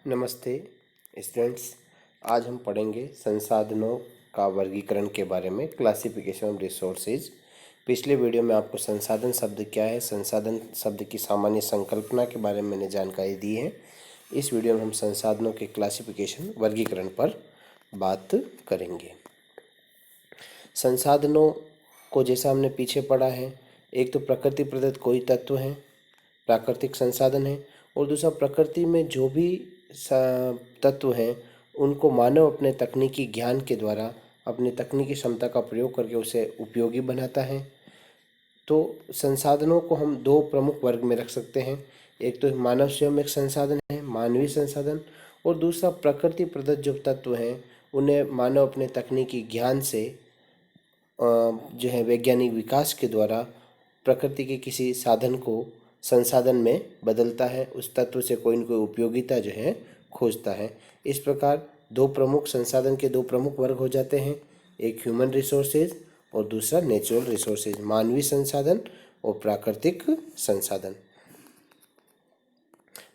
नमस्ते स्टूडेंट्स। आज हम पढ़ेंगे संसाधनों का वर्गीकरण के बारे में, क्लासिफिकेशन ऑफ रिसोर्सेज। पिछले वीडियो में आपको संसाधन शब्द क्या है, संसाधन शब्द की सामान्य संकल्पना के बारे में मैंने जानकारी दी है। इस वीडियो में हम संसाधनों के क्लासिफिकेशन, वर्गीकरण पर बात करेंगे। संसाधनों को जैसा हमने पीछे पढ़ा है, एक तो प्रकृति प्रदत्त कोई तत्व है, प्राकृतिक संसाधन है, और दूसरा प्रकृति में जो भी तत्व हैं उनको मानव अपने तकनीकी ज्ञान के द्वारा, अपनी तकनीकी क्षमता का प्रयोग करके उसे उपयोगी बनाता है। तो संसाधनों को हम दो प्रमुख वर्ग में रख सकते हैं। एक तो मानव स्वयं एक संसाधन है, मानवीय संसाधन, और दूसरा प्रकृति प्रदत्त जो तत्व हैं उन्हें मानव अपने तकनीकी ज्ञान से जो है वैज्ञानिक विकास के द्वारा प्रकृति के किसी साधन को संसाधन में बदलता है, उस तत्व से कोई न कोई उपयोगिता जो है खोजता है। इस प्रकार दो प्रमुख संसाधन के दो प्रमुख वर्ग हो जाते हैं, एक ह्यूमन रिसोर्सेज और दूसरा नेचुरल रिसोर्सेज, मानवीय संसाधन और प्राकृतिक संसाधन।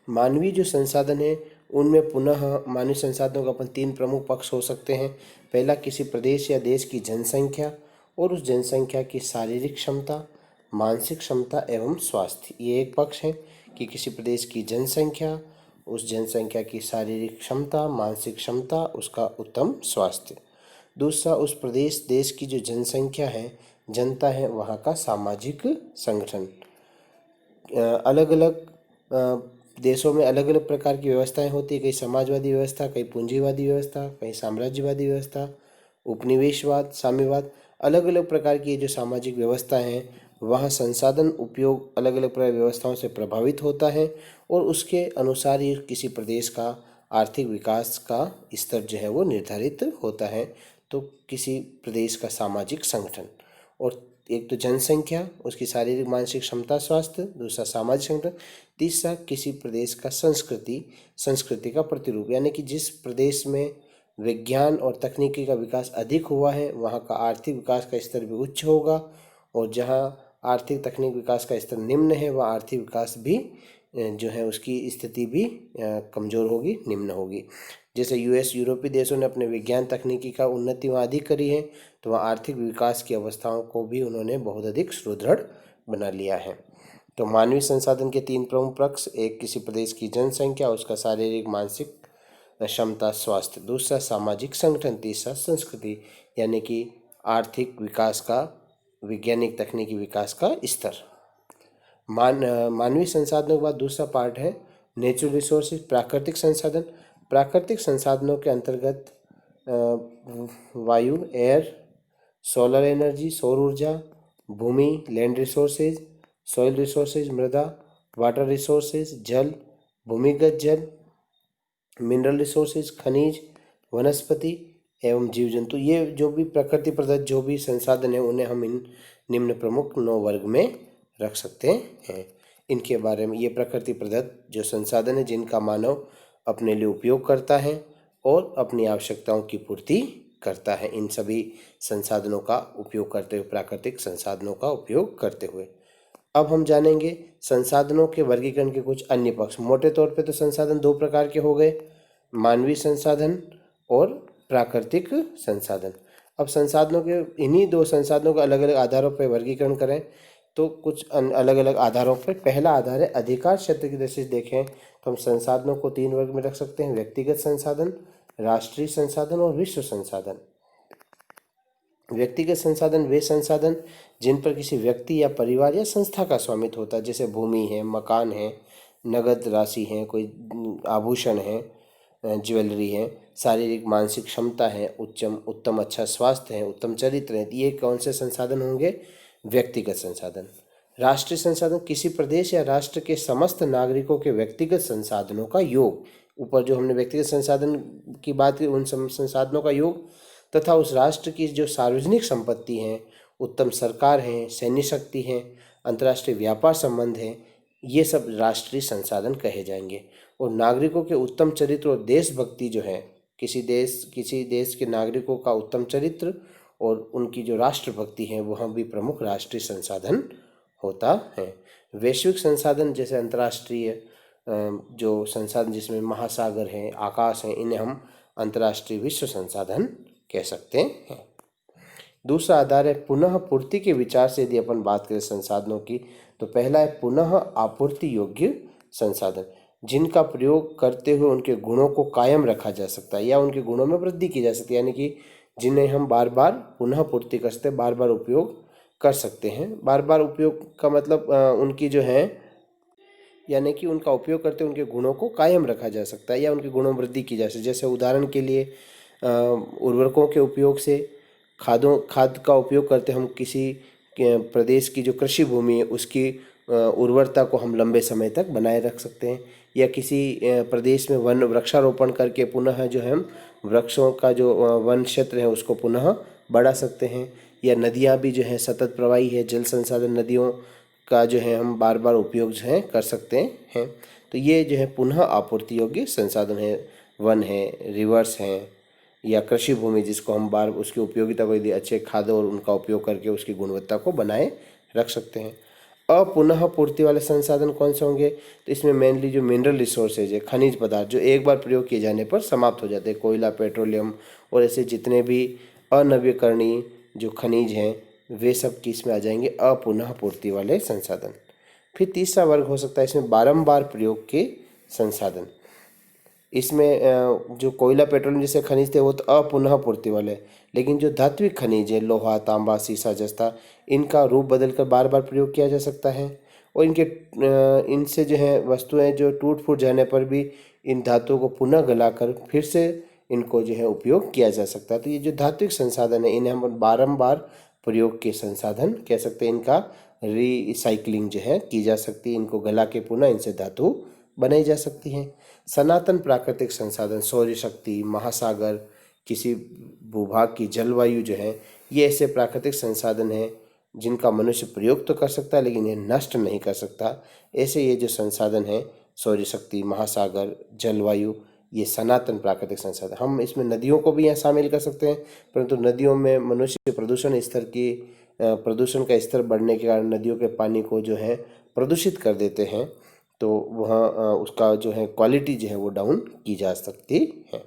मानवीय जो संसाधन है उनमें पुनः मानवीय संसाधनों का अपन तीन प्रमुख पक्ष हो सकते हैं। पहला, किसी प्रदेश या देश की जनसंख्या और उस जनसंख्या की शारीरिक क्षमता, मानसिक क्षमता एवं स्वास्थ्य, ये एक पक्ष है कि किसी प्रदेश की जनसंख्या, उस जनसंख्या की शारीरिक क्षमता, मानसिक क्षमता, उसका उत्तम स्वास्थ्य। दूसरा, उस प्रदेश देश की जो जनसंख्या है, जनता है, वहाँ का सामाजिक संगठन। अलग अलग देशों में अलग अलग प्रकार की व्यवस्थाएं होती है, कहीं समाजवादी व्यवस्था, कहीं पूंजीवादी व्यवस्था, कहीं साम्राज्यवादी व्यवस्था, उपनिवेशवाद, साम्यवाद, अलग अलग प्रकार की जो सामाजिक व्यवस्था हैं वहाँ संसाधन उपयोग अलग अलग प्रकार व्यवस्थाओं से प्रभावित होता है और उसके अनुसार ही किसी प्रदेश का आर्थिक विकास का स्तर जो है वो निर्धारित होता है। तो किसी प्रदेश का सामाजिक संगठन, और एक तो जनसंख्या, उसकी शारीरिक मानसिक क्षमता स्वास्थ्य, दूसरा सामाजिक संगठन, तीसरा किसी प्रदेश का संस्कृति का प्रतिरूप, यानी कि जिस प्रदेश में विज्ञान और तकनीकी का विकास अधिक हुआ है वहाँ का आर्थिक विकास का स्तर भी उच्च होगा, और जहाँ आर्थिक तकनीक विकास का स्तर निम्न है वह आर्थिक विकास भी जो है उसकी स्थिति भी कमज़ोर होगी, निम्न होगी। जैसे यूएस, यूरोपीय देशों ने अपने विज्ञान तकनीकी का उन्नति वहाँ अधिक करी है, तो वहाँ आर्थिक विकास की अवस्थाओं को भी उन्होंने बहुत अधिक सुदृढ़ बना लिया है। तो मानवीय संसाधन के तीन प्रमुख पक्ष, एक किसी प्रदेश की जनसंख्या, उसका शारीरिक मानसिक क्षमता स्वास्थ्य, दूसरा सामाजिक संगठन, तीसरा संस्कृति यानी कि आर्थिक विकास का, वैज्ञानिक तकनीकी विकास का स्तर। मानवीय संसाधनों के बाद दूसरा पार्ट है नेचुरल रिसोर्सेज, प्राकृतिक संसाधन। प्राकृतिक संसाधनों के अंतर्गत वायु, एयर, सोलर एनर्जी, सौर ऊर्जा, भूमि, लैंड रिसोर्सेज, सॉइल रिसोर्सेज, मृदा, वाटर रिसोर्सेज, जल, भूमिगत जल, मिनरल रिसोर्सेज, खनिज, वनस्पति एवं जीव जंतु, ये जो भी प्रकृति प्रदत्त जो भी संसाधन है उन्हें हम इन निम्न प्रमुख 9 वर्ग में रख सकते हैं। इनके बारे में, ये प्रकृति प्रदत्त जो संसाधन है जिनका मानव अपने लिए उपयोग करता है और अपनी आवश्यकताओं की पूर्ति करता है, इन सभी संसाधनों का उपयोग करते हुए, प्राकृतिक संसाधनों का उपयोग करते हुए। अब हम जानेंगे संसाधनों के वर्गीकरण के कुछ अन्य पक्ष। मोटे तौर पे तो संसाधन दो प्रकार के हो गए, मानवीय संसाधन और प्राकृतिक संसाधन। अब संसाधनों के, इन्हीं दो संसाधनों के अलग अलग आधारों पर वर्गीकरण करें तो कुछ अलग अलग आधारों पर। पहला आधार है अधिकार क्षेत्र की दृष्टि से देखें तो हम संसाधनों को 3 वर्ग में रख सकते हैं, व्यक्तिगत संसाधन, राष्ट्रीय संसाधन और विश्व संसाधन। व्यक्तिगत संसाधन वे संसाधन जिन पर किसी व्यक्ति या परिवार या संस्था का स्वामित्व होता है, जैसे भूमि है, मकान है, नगद राशि है, कोई आभूषण है, ज्वेलरी है, शारीरिक मानसिक क्षमता है, उत्तम अच्छा स्वास्थ्य है, उत्तम चरित्र है। ये कौन से संसाधन होंगे? व्यक्तिगत संसाधन। राष्ट्रीय संसाधन किसी प्रदेश या राष्ट्र के समस्त नागरिकों के व्यक्तिगत संसाधनों का योग, ऊपर जो हमने व्यक्तिगत संसाधन की बात की, उन संसाधनों का योग, तथा उस राष्ट्र की जो सार्वजनिक संपत्ति हैं, उत्तम सरकार हैं, सैन्य शक्ति हैं, अंतर्राष्ट्रीय व्यापार संबंध हैं, ये सब राष्ट्रीय संसाधन कहे जाएंगे। और नागरिकों के उत्तम चरित्र और देशभक्ति जो है, किसी देश के नागरिकों का उत्तम चरित्र और उनकी जो राष्ट्रभक्ति है वह भी प्रमुख राष्ट्रीय संसाधन होता है। वैश्विक संसाधन जैसे अंतर्राष्ट्रीय जो संसाधन जिसमें महासागर हैं, आकाश हैं, इन्हें हम अंतर्राष्ट्रीय विश्व संसाधन कह सकते हैं। दूसरा आधार है पुनः पूर्ति के विचार से यदि अपन बात करें संसाधनों की, तो पहला है पुनः आपूर्ति योग्य संसाधन, जिनका प्रयोग करते हुए उनके गुणों को कायम रखा जा सकता है या उनके गुणों में वृद्धि की जा सकती है, यानी कि जिन्हें हम बार बार पुनः पूर्ति कर सकते हैं, बार बार उपयोग कर सकते हैं। बार बार उपयोग का मतलब उनकी जो है, यानी कि उनका उपयोग करते उनके गुणों को कायम रखा जा सकता है या उनके गुणों में वृद्धि की जा सकती है। जैसे उदाहरण के लिए उर्वरकों के उपयोग से, खाद का उपयोग करते हम किसी प्रदेश की जो कृषि भूमि है उसकी उर्वरता को हम लंबे समय तक बनाए रख सकते हैं, या किसी प्रदेश में वन वृक्षारोपण करके पुनः जो है हम वृक्षों का जो वन क्षेत्र है उसको पुनः बढ़ा सकते हैं। या नदियाँ भी जो है सतत प्रवाही है, जल संसाधन नदियों का जो है हम बार बार उपयोग जो है कर सकते हैं। तो ये जो है पुनः आपूर्ति योग्य संसाधन है, वन है, रिवर्स हैं, या कृषि भूमि जिसको हम बार उसकी उपयोगिता को यदि अच्छे खादों और उनका उपयोग करके उसकी गुणवत्ता को बनाए रख सकते हैं। अपुनः पूर्ति वाले संसाधन कौन से होंगे, तो इसमें मेनली जो मिनरल रिसोर्सेज है, खनिज पदार्थ जो एक बार प्रयोग किए जाने पर समाप्त हो जाते हैं, कोयला, पेट्रोलियम और ऐसे जितने भी अनवीकरणीय जो खनिज हैं वे सब किस में आ जाएंगे, अपुनः पूर्ति वाले संसाधन। फिर तीसरा वर्ग हो सकता है इसमें बारंबार प्रयोग के संसाधन। इसमें जो कोयला, पेट्रोलियम जैसे खनिज थे वो तो अपुनः पूर्ति वाले, लेकिन जो धात्विक खनिज है, लोहा, तांबा, सीसा, जस्ता, इनका रूप बदलकर बार बार प्रयोग किया जा सकता है और इनसे जो है वस्तुएं जो टूट फूट जाने पर भी इन धातुओं को पुनः गलाकर फिर से इनको जो है उपयोग किया जा सकता है। तो ये जो धात्विक संसाधन है इन्हें हम बारंबार प्रयोग के संसाधन कह सकते हैं। इनका रिसाइकलिंग जो है की जा सकती है, इनको गला के पुनः इनसे धातु बनाई जा सकती हैं। सनातन प्राकृतिक संसाधन, सौर शक्ति, महासागर, किसी भूभाग की जलवायु जो है, ये ऐसे प्राकृतिक संसाधन हैं जिनका मनुष्य प्रयोग तो कर सकता है लेकिन इन्हें नष्ट नहीं कर सकता। ऐसे ये जो संसाधन हैं, सौर शक्ति, महासागर, जलवायु, ये सनातन प्राकृतिक संसाधन। हम इसमें नदियों को भी यहाँ शामिल कर सकते हैं, परंतु नदियों में मनुष्य प्रदूषण का स्तर बढ़ने के कारण नदियों के पानी को जो है प्रदूषित कर देते हैं, तो वहाँ उसका जो है क्वालिटी जो है वो डाउन की जा सकती है।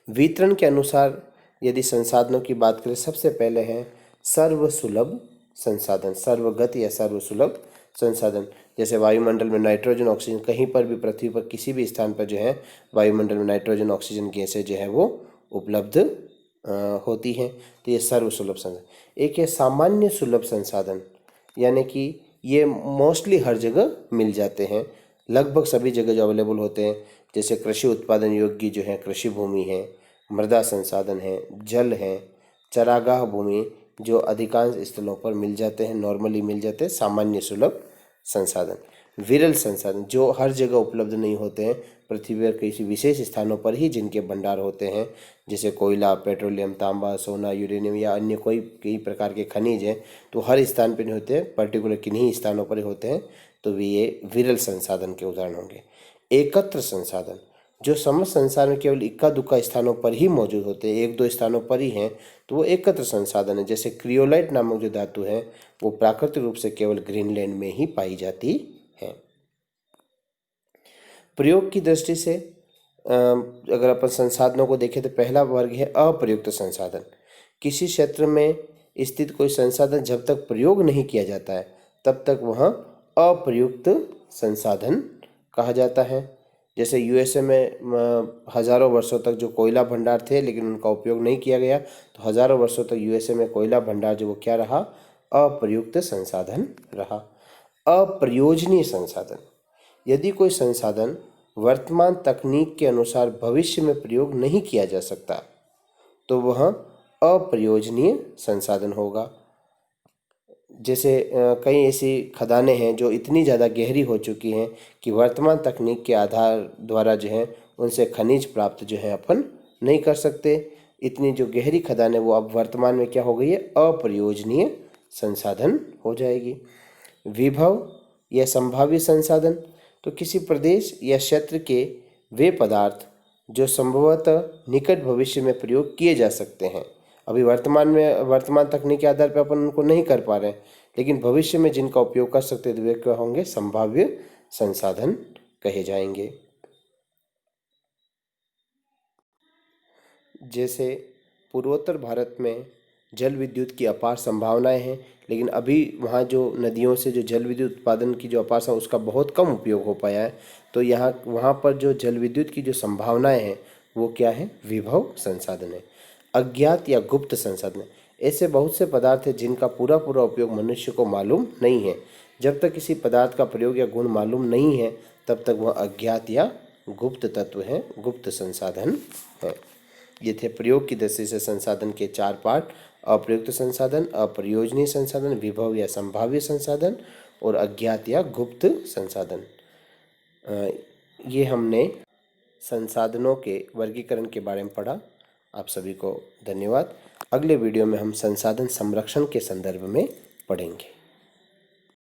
वितरण के अनुसार यदि संसाधनों की बात करें, सबसे पहले है सर्वसुलभ संसाधन, सर्वगत या सर्वसुलभ संसाधन। जैसे वायुमंडल में नाइट्रोजन, ऑक्सीजन, कहीं पर भी पृथ्वी पर किसी भी स्थान पर जो है वायुमंडल में नाइट्रोजन, ऑक्सीजन गैसें जो है वो उपलब्ध होती हैं, तो ये सर्वसुलभ संसाधन। एक है सामान्य सुलभ संसाधन, यानी कि ये मोस्टली हर जगह मिल जाते हैं, लगभग सभी जगह जो अवेलेबल होते हैं। जैसे कृषि उत्पादन योग्य जो है कृषि भूमि है, मृदा संसाधन है, जल है, चरागाह भूमि जो अधिकांश स्थलों पर मिल जाते हैं, नॉर्मली मिल जाते हैं, सामान्य सुलभ संसाधन। विरल संसाधन जो हर जगह उपलब्ध नहीं होते हैं, पृथ्वी पर किसी विशेष स्थानों पर ही जिनके भंडार होते हैं, जैसे कोयला, पेट्रोलियम, तांबा, सोना, यूरेनियम या अन्य कई प्रकार के खनिज हैं, तो हर स्थान पर नहीं होते हैं, पर्टिकुलर किन्हीं स्थानों पर ही होते हैं, तो वे ये विरल संसाधन के उदाहरण होंगे। एकत्र संसाधन जो समस्त संसार में केवल इक्का दुक्का स्थानों पर ही मौजूद होते हैं, एक दो स्थानों पर ही हैं, तो वो एकत्र संसाधन है। जैसे क्रियोलाइट नामक जो धातु है वो प्राकृतिक रूप से केवल ग्रीनलैंड में ही पाई जाती है। प्रयोग की दृष्टि से अगर अपन संसाधनों को देखें तो पहला वर्ग है अप्रयुक्त संसाधन। किसी क्षेत्र में स्थित कोई संसाधन जब तक प्रयोग नहीं किया जाता है तब तक वह अप्रयुक्त संसाधन कहा जाता है। जैसे यूएसए में हज़ारों वर्षों तक जो कोयला भंडार थे लेकिन उनका उपयोग नहीं किया गया, तो हज़ारों वर्षों तक यूएसए में कोयला भंडार जो वो क्या रहा, अप्रयुक्त संसाधन रहा। अप्रयोजनीय संसाधन, यदि कोई संसाधन वर्तमान तकनीक के अनुसार भविष्य में प्रयोग नहीं किया जा सकता तो वह अप्रयोजनीय संसाधन होगा। जैसे कई ऐसी खदानें हैं जो इतनी ज़्यादा गहरी हो चुकी हैं कि वर्तमान तकनीक के आधार द्वारा जो है उनसे खनिज प्राप्त जो है अपन नहीं कर सकते। इतनी जो गहरी खदानें वो अब वर्तमान में क्या हो गई है, अप्रयोजनीय संसाधन हो जाएगी। विभव या संभाव्य संसाधन, तो किसी प्रदेश या क्षेत्र के वे पदार्थ जो संभवतः निकट भविष्य में प्रयोग किए जा सकते हैं, अभी वर्तमान तकनीक के आधार पर अपन उनको नहीं कर पा रहे हैं, लेकिन भविष्य में जिनका उपयोग कर सकते हैं वे क्या होंगे, संभाव्य संसाधन कहे जाएंगे। जैसे पूर्वोत्तर भारत में जल विद्युत की अपार संभावनाएं हैं, लेकिन अभी वहाँ जो नदियों से जो जल विद्युत उत्पादन की जो अपार उसका बहुत कम उपयोग हो पाया है। तो यहाँ वहाँ पर जो जल विद्युत की जो संभावनाएं हैं वो क्या है? विभव संसाधन है। अज्ञात या गुप्त संसाधन, ऐसे बहुत से पदार्थ हैं जिनका पूरा पूरा उपयोग मनुष्य को मालूम नहीं है। जब तक किसी पदार्थ का प्रयोग या गुण मालूम नहीं है तब तक वह अज्ञात या गुप्त तत्व है, गुप्त संसाधन है। ये थे प्रयोग की दृष्टि से संसाधन के 4 पार्ट: अप्रयुक्त संसाधन, अप्रयोजनीय संसाधन, विभव या संभाव्य संसाधन और अज्ञात या गुप्त संसाधन। ये हमने संसाधनों के वर्गीकरण के बारे में पढ़ा। आप सभी को धन्यवाद। अगले वीडियो में हम संसाधन संरक्षण के संदर्भ में पढ़ेंगे।